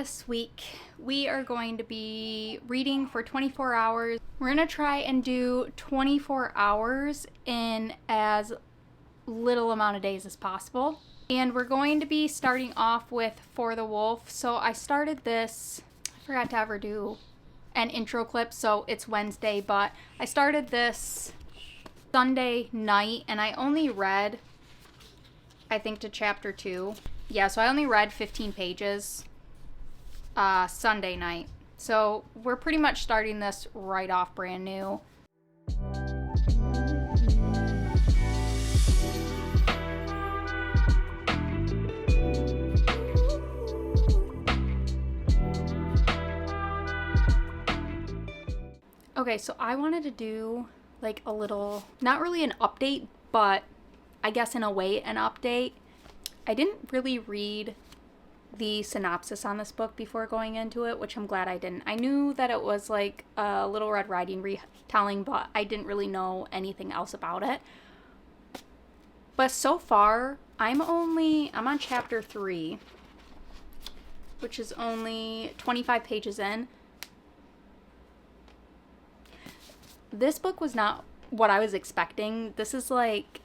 this week we are going to be reading for 24 hours. We're going to try and do 24 hours in as little amount of days as possible. And we're going to be starting off with For the Wolf. So I started this, I forgot to ever do an intro clip, so it's Wednesday, but I started this Sunday night and I only read, I think, to chapter 2. Yeah, so I only read 15 pages Sunday night. So we're pretty much starting this right off brand new. Okay, so I wanted to do like a little, not really an update, but I guess in a way an update. I didn't really read the synopsis on this book before going into it, which I'm glad I didn't. I knew that it was like a Little Red Riding retelling, but I didn't really know anything else about it. But so far, I'm on chapter 3, which is only 25 pages in. This book was not what I was expecting. This is like,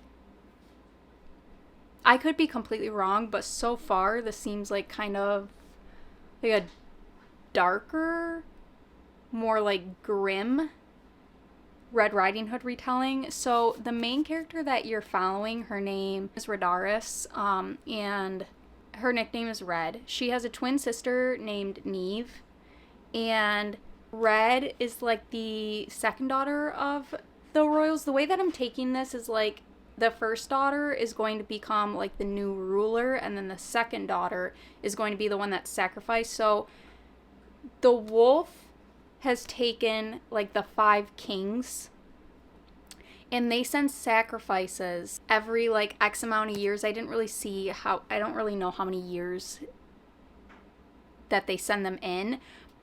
I could be completely wrong, but so far this seems like kind of like a darker, more like grim Red Riding Hood retelling. So the main character that you're following, her name is Redaris, and her nickname is Red. She has a twin sister named Neve, and Red is like the second daughter of the royals. The way that I'm taking this is like the first daughter is going to become like the new ruler, and then the second daughter is going to be the one that's sacrificed. So the wolf has taken like the 5 kings, and they send sacrifices every like X amount of years. I don't really know how many years that they send them in,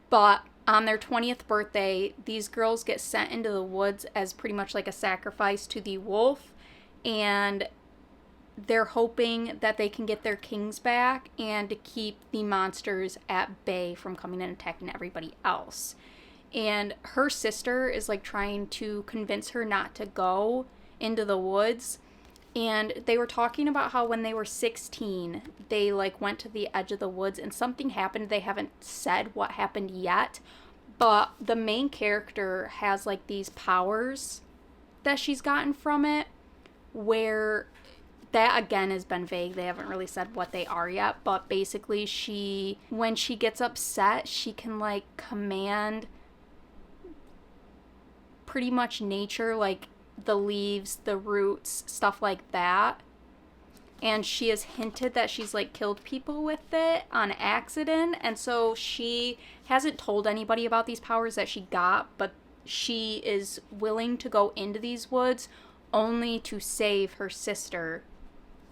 but on their 20th birthday, these girls get sent into the woods as pretty much like a sacrifice to the wolf, and they're hoping that they can get their kings back and to keep the monsters at bay from coming and attacking everybody else. And her sister is like trying to convince her not to go into the woods. And they were talking about how when they were 16, they like went to the edge of the woods and something happened. They haven't said what happened yet, but the main character has like these powers that she's gotten from it, where that again has been vague. They haven't really said what they are yet, but basically when she gets upset, she can like command pretty much nature, like the leaves, the roots, stuff like that. And she has hinted that she's like killed people with it on accident, and so she hasn't told anybody about these powers that she got, but she is willing to go into these woods only to save her sister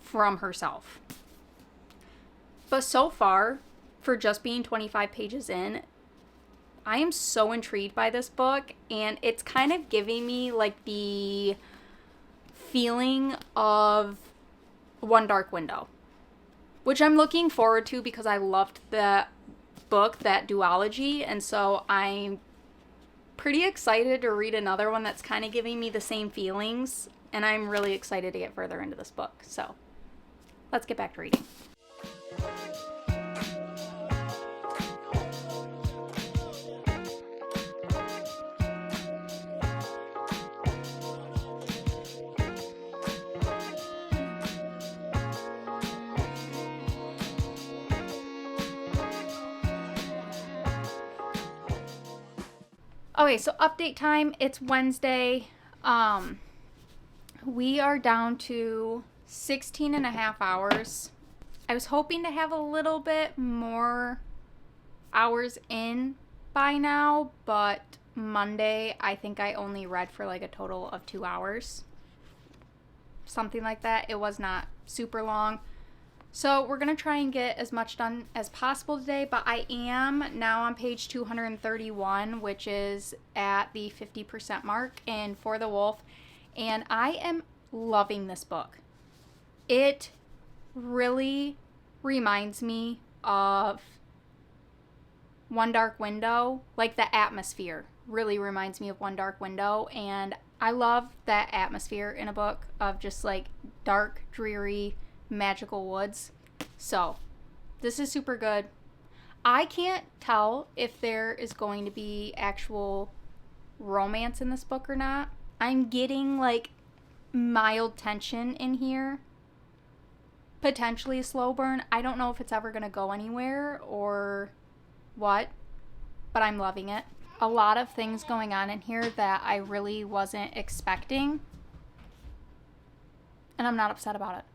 from herself. But so far, for just being 25 pages in, I am so intrigued by this book, and it's kind of giving me like the feeling of One Dark Window, which I'm looking forward to because I loved that book, that duology, and so I'm pretty excited to read another one that's kind of giving me the same feelings, and I'm really excited to get further into this book. So let's get back to reading. Okay, so update time. It's Wednesday. We are down to 16 and a half hours. I was hoping to have a little bit more hours in by now, but Monday, I think I only read for like a total of 2 hours. Something like that. It was not super long. So we're going to try and get as much done as possible today, but I am now on page 231, which is at the 50% mark in For the Wolf, and I am loving this book. It really reminds me of One Dark Window, like the atmosphere really reminds me of One Dark Window, and I love that atmosphere in a book of just like dark, dreary, magical woods. So this is super good. I can't tell if there is going to be actual romance in this book or not. I'm getting like mild tension in here. Potentially a slow burn. I don't know if it's ever going to go anywhere or what, but I'm loving it. A lot of things going on in here that I really wasn't expecting, and I'm not upset about it.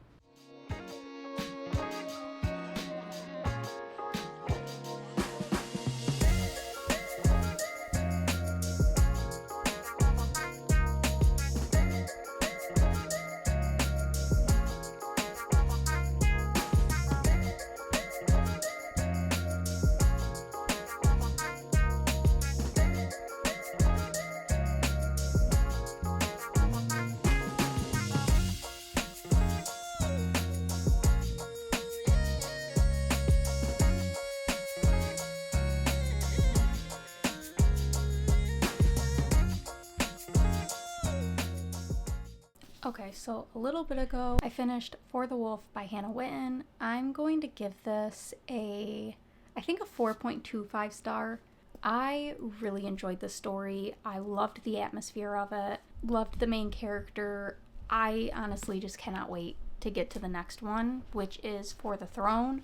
Okay, so a little bit ago, I finished For the Wolf by Hannah Witten. I'm going to give this I think a 4.25 star. I really enjoyed the story. I loved the atmosphere of it, loved the main character. I honestly just cannot wait to get to the next one, which is For the Throne.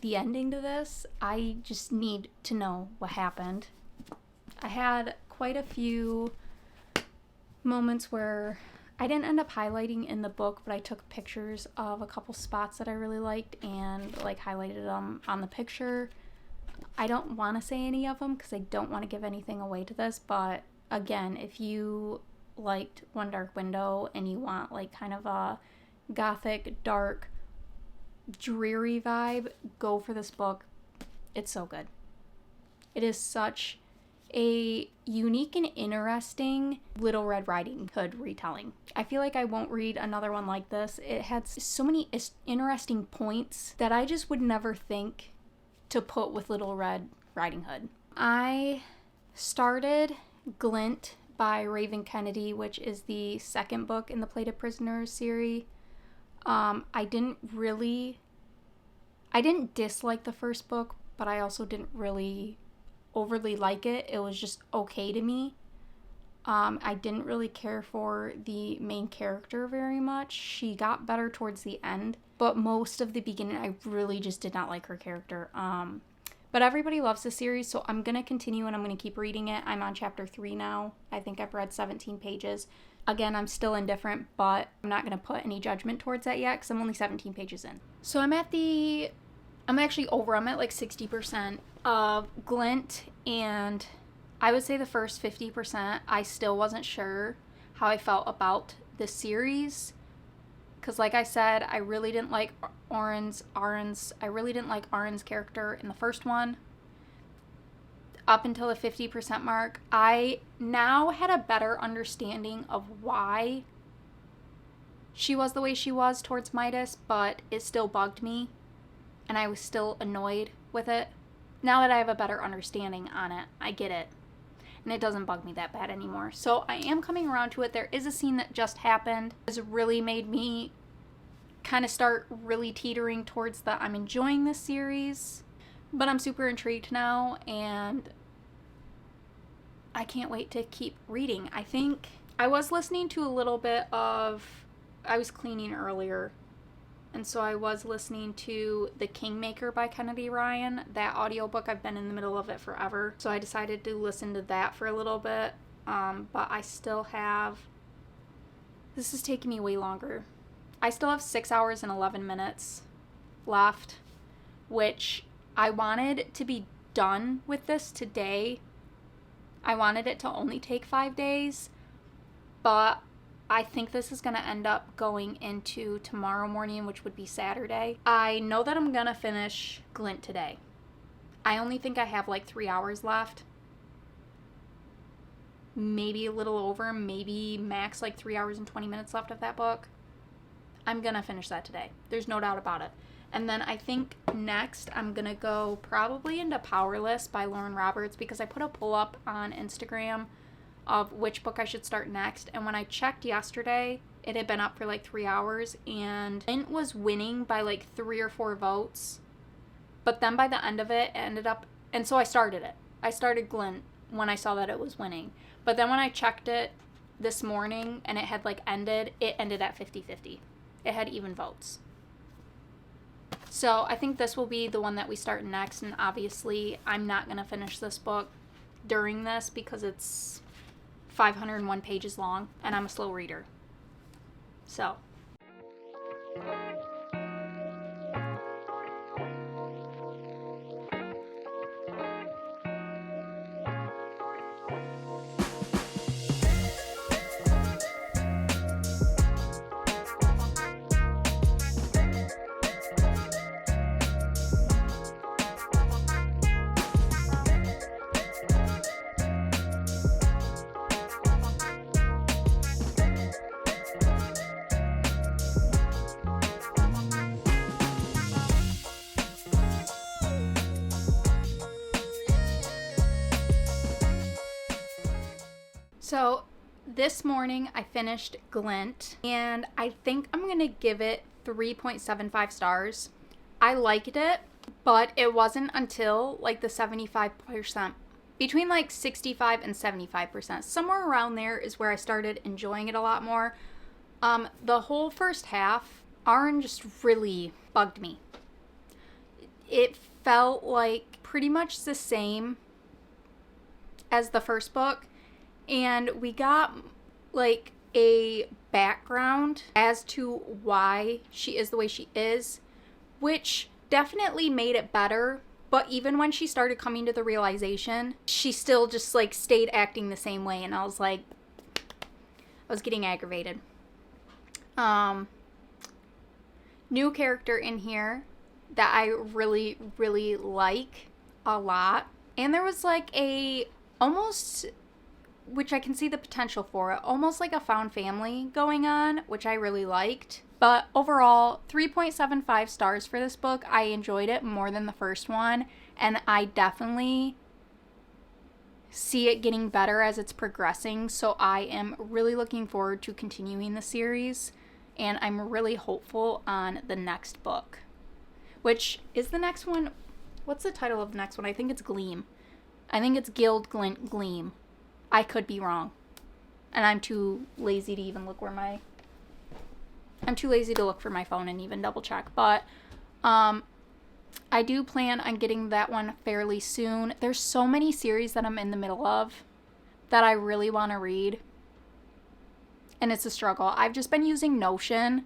The ending to this, I just need to know what happened. I had quite a few moments where I didn't end up highlighting in the book, but I took pictures of a couple spots that I really liked and like highlighted them on the picture. I don't want to say any of them because I don't want to give anything away to this, but again, if you liked One Dark Window and you want like kind of a gothic, dark, dreary vibe, go for this book. It's so good. It is such a unique and interesting Little Red Riding Hood retelling. I feel like I won't read another one like this. It had so many interesting points that I just would never think to put with Little Red Riding Hood. I started Glint by Raven Kennedy, which is the second book in the Plated Prisoners series. I didn't dislike the first book, but I also didn't really overly like it. It was just okay to me. I didn't really care for the main character very much. She got better towards the end, but most of the beginning I really just did not like her character. But everybody loves the series, so I'm going to continue and I'm going to keep reading it. I'm on chapter 3 now. I think I've read 17 pages. Again, I'm still indifferent, but I'm not going to put any judgment towards that yet because I'm only 17 pages in. So I'm at like 60% of Glint, and I would say the first 50%, I still wasn't sure how I felt about the series. Because like I said, I really didn't like Aron's character in the first one. Up until the 50% mark, I now had a better understanding of why she was the way she was towards Midas, but it still bugged me, and I was still annoyed with it. Now that I have a better understanding on it, I get it, and it doesn't bug me that bad anymore. So I am coming around to it. There is a scene that just happened. It's really made me kind of start really teetering towards the I'm enjoying this series, but I'm super intrigued now, and I can't wait to keep reading. I think I was listening to a little bit of, I was cleaning earlier, and so I was listening to The Kingmaker by Kennedy Ryan, that audiobook. I've been in the middle of it forever, so I decided to listen to that for a little bit, but I still have, this is taking me way longer. I still have 6 hours and 11 minutes left, which I wanted to be done with this today. I wanted it to only take 5 days, but I think this is going to end up going into tomorrow morning, which would be Saturday. I know that I'm going to finish Glint today. I only think I have like 3 hours left. Maybe a little over, maybe max like 3 hours and 20 minutes left of that book. I'm going to finish that today. There's no doubt about it. And then I think next I'm going to go probably into Powerless by Lauren Roberts, because I put a poll up on Instagram of which book I should start next. And when I checked yesterday, it had been up for like 3 hours, and Glint was winning by like 3 or 4 votes. But then by the end of it, it ended up, and so I started it. I started Glint when I saw that it was winning. But then when I checked it this morning and it had like ended, it ended at 50-50. It had even votes. So I think this will be the one that we start next, and obviously I'm not going to finish this book during this because it's 501 pages long and I'm a slow reader. So this morning I finished Glint, and I think I'm going to give it 3.75 stars. I liked it, but it wasn't until like the 75%, between like 65 and 75%. Somewhere around there is where I started enjoying it a lot more. The whole first half, Aaron just really bugged me. It felt like pretty much the same as the first book. And we got like a background as to why she is the way she is, which definitely made it better. But even when she started coming to the realization, she still just like stayed acting the same way. And I was like, I was getting aggravated. New character in here that I really, really like a lot. And there was like a almost, which I can see the potential for it, almost like a found family going on, which I really liked. But overall, 3.75 stars for this book. I enjoyed it more than the first one, and I definitely see it getting better as it's progressing, so I am really looking forward to continuing the series, and I'm really hopeful on the next book, which is the next one. What's the title of the next one? I think it's Gleam. I think it's Guild Glint Gleam. I could be wrong. And I'm too lazy to even look I'm too lazy to look for my phone and even double check. But I do plan on getting that one fairly soon. There's so many series that I'm in the middle of that I really want to read. And it's a struggle. I've just been using Notion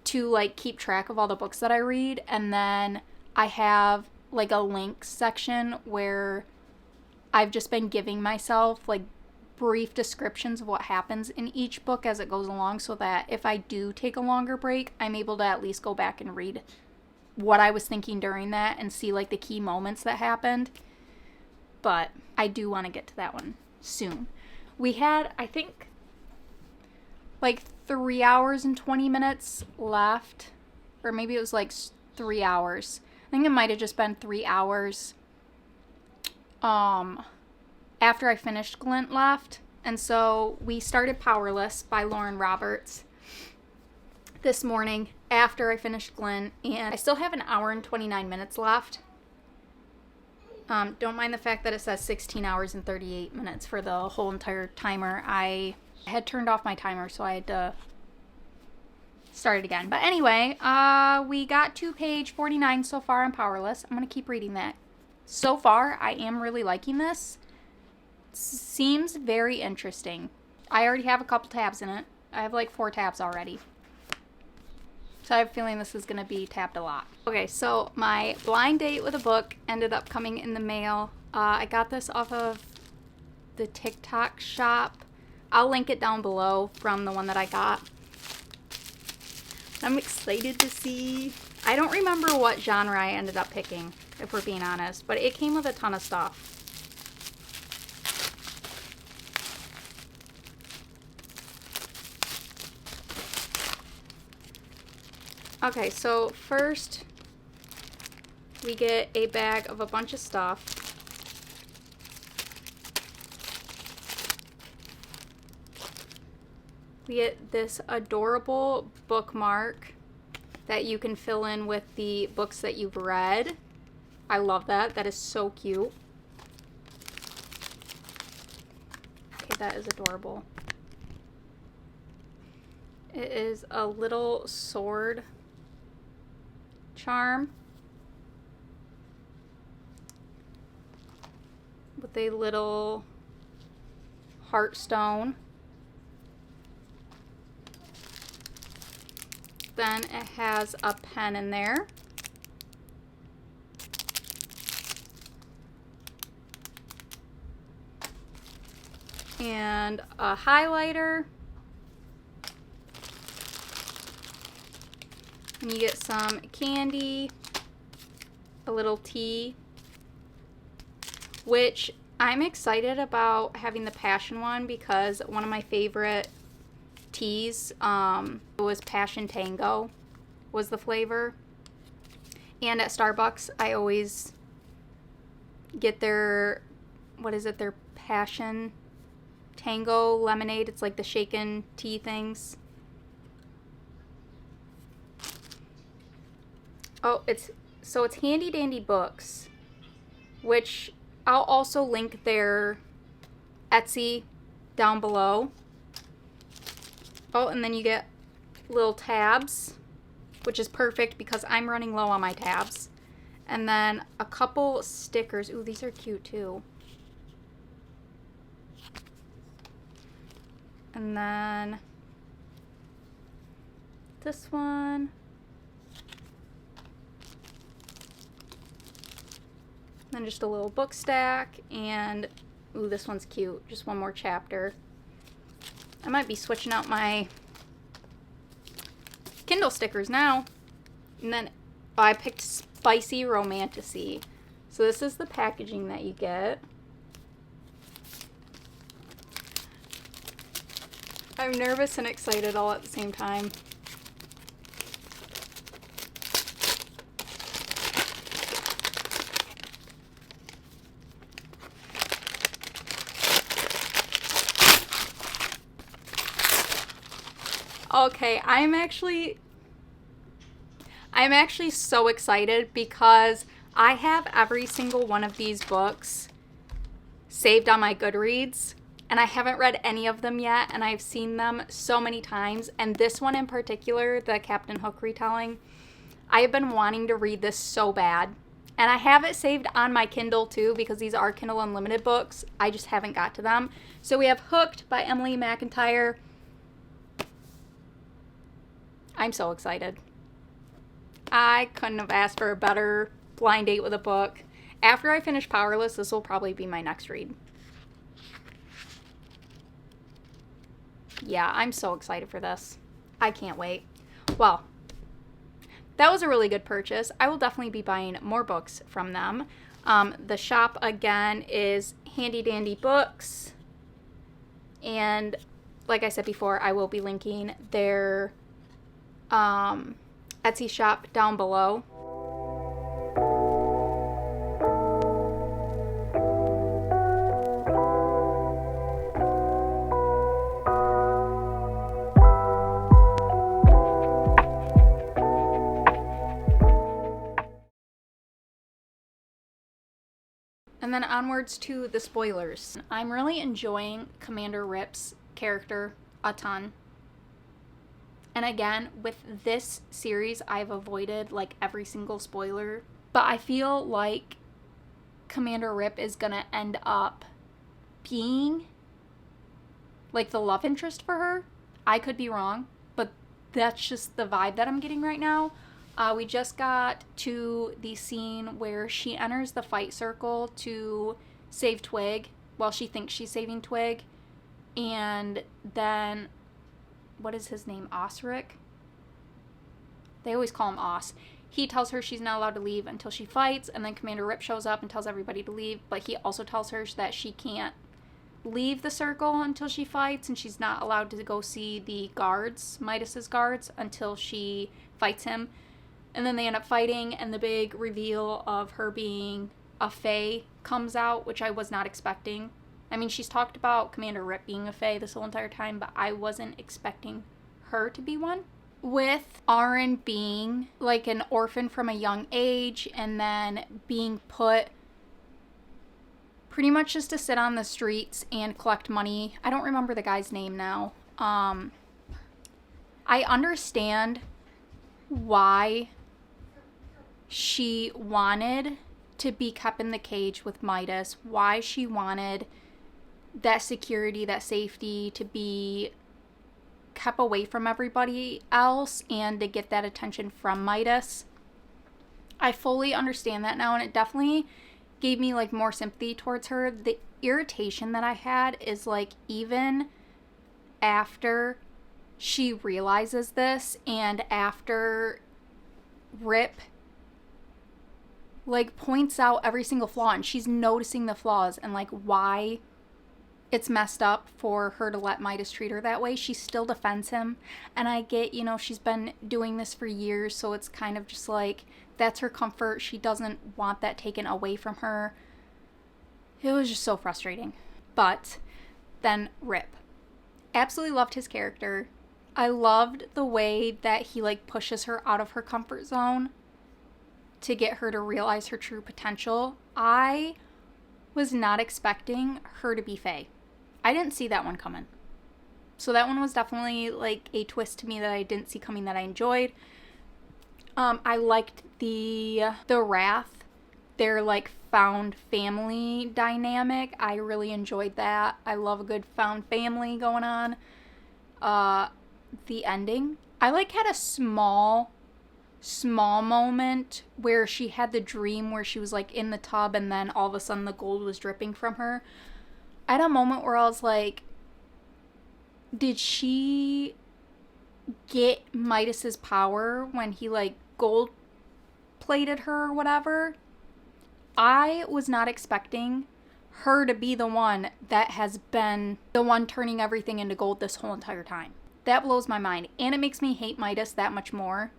to like keep track of all the books that I read. And then I have like a links section where I've just been giving myself like brief descriptions of what happens in each book as it goes along, so that if I do take a longer break, I'm able to at least go back and read what I was thinking during that and see like the key moments that happened. But I do want to get to that one soon. We had, I think, like 3 hours and 20 minutes left, or maybe it was like 3 hours. I think it might have just been 3 hours after I finished Glint left. And so we started Powerless by Lauren Roberts this morning after I finished Glint, and I still have an hour and 29 minutes left. Don't mind the fact that it says 16 hours and 38 minutes for the whole entire timer. I had turned off my timer, so I had to start it again. But anyway, we got to page 49 so far on Powerless. I'm going to keep reading that. So far, I am really liking this. Seems very interesting. I already have a couple tabs in it. I have like 4 tabs already. So I have a feeling this is going to be tabbed a lot. Okay, so my blind date with a book ended up coming in the mail. I got this off of the TikTok shop. I'll link it down below from the one that I got. I'm excited to see. I don't remember what genre I ended up picking, if we're being honest, but it came with a ton of stuff. Okay, so first we get a bag of a bunch of stuff. We get this adorable bookmark that you can fill in with the books that you've read. I love that. That is so cute. Okay, that is adorable. It is a little sword charm with a little heartstone. Then it has a pen in there. And a highlighter. And you get some candy, a little tea, which I'm excited about having the passion one because one of my favorite teas was Passion Tango was the flavor. And at Starbucks, I always get their, what is it, their Passion Tango lemonade. It's like the shaken tea things. Oh, it's Handy Dandy Books, which I'll also link their Etsy down below. Oh, and then you get little tabs, which is perfect because I'm running low on my tabs. And then a couple stickers. Ooh, these are cute too. And then this one. Then just a little book stack, and ooh, this one's cute. Just one more chapter. I might be switching out my Kindle stickers now. And then I picked Spicy Romantasy. So this is the packaging that you get. I'm nervous and excited all at the same time. Okay, I'm actually so excited because I have every single one of these books saved on my Goodreads, and I haven't read any of them yet, and I've seen them so many times. And this one in particular, the Captain Hook retelling, I have been wanting to read this so bad. And I have it saved on my Kindle too because these are Kindle Unlimited books. I just haven't got to them. So we have Hooked by Emily McIntyre. I'm so excited. I couldn't have asked for a better blind date with a book. After I finish Powerless, this will probably be my next read. Yeah, I'm so excited for this. I can't wait. Well, that was a really good purchase. I will definitely be buying more books from them. The shop, again, is Handy Dandy Books. And like I said before, I will be linking their Etsy shop down below. And then onwards to the spoilers. I'm really enjoying Commander Rip's character a ton. And again, with this series, I've avoided like every single spoiler. But I feel like Commander Rip is gonna end up being like the love interest for her. I could be wrong, but that's just the vibe that I'm getting right now. We just got to the scene where she enters the fight circle to save Twig while she thinks she's saving Twig. And then, what is his name? Osric? They always call him Os. He tells her she's not allowed to leave until she fights, and then Commander Rip shows up and tells everybody to leave, but he also tells her that she can't leave the circle until she fights, and she's not allowed to go see the guards, Midas's guards, until she fights him. And then they end up fighting, and the big reveal of her being a fae comes out, which I was not expecting. I mean, she's talked about Commander Rip being a fae this whole entire time, but I wasn't expecting her to be one. With Aaron being like an orphan from a young age and then being put pretty much just to sit on the streets and collect money. I don't remember the guy's name now. I understand why she wanted to be kept in the cage with Midas, why she wanted that security, that safety, to be kept away from everybody else and to get that attention from Midas. I fully understand that now, and it definitely gave me like more sympathy towards her. The irritation that I had is like, even after she realizes this and after Rip like points out every single flaw, and she's noticing the flaws and like why it's messed up for her to let Midas treat her that way, she still defends him. And I get, you know, she's been doing this for years, so it's kind of just like, that's her comfort. She doesn't want that taken away from her. It was just so frustrating. But then Rip. Absolutely loved his character. I loved the way that he like pushes her out of her comfort zone to get her to realize her true potential. I was not expecting her to be fae. I didn't see that one coming. So that one was definitely like a twist to me that I didn't see coming, that I enjoyed. I liked the Wrath, their like found family dynamic. I really enjoyed that. I love a good found family going on. The ending, I like had a small moment where she had the dream where she was like in the tub and then all of a sudden the gold was dripping from her. I had a moment where I was like, did she get Midas's power when he like gold plated her or whatever? I was not expecting her to be the one that has been the one turning everything into gold this whole entire time. That blows my mind, and it makes me hate Midas that much more.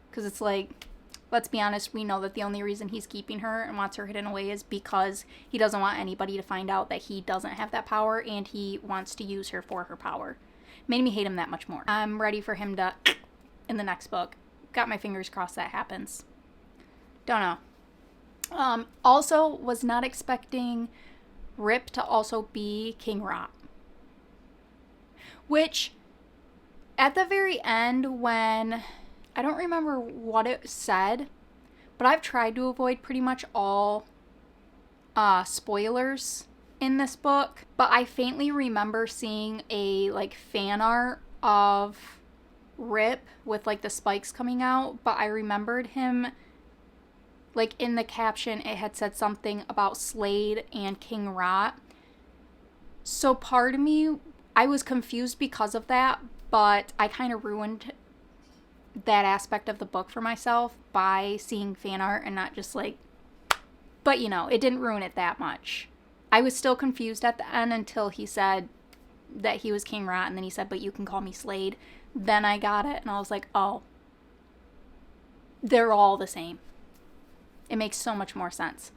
Because it's like, let's be honest, we know that the only reason he's keeping her and wants her hidden away is because he doesn't want anybody to find out that he doesn't have that power, and he wants to use her for her power. Made me hate him that much more. I'm ready for him to, in the next book. Got my fingers crossed that happens. Don't know. Also, was not expecting Rip to also be King Rot. Which, at the very end when... I don't remember what it said, but I've tried to avoid pretty much all spoilers in this book. But I faintly remember seeing a like fan art of Rip with like the spikes coming out. But I remembered him, like in the caption, it had said something about Slade and King Rot. So part of me, I was confused because of that, but I kind of ruined that aspect of the book for myself by seeing fan art and not just like, but you know, it didn't ruin it that much. I was still confused at the end until he said that he was King Rot, and then he said, but you can call me Slade. Then I got it, and I was like, oh, they're all the same. It makes so much more sense.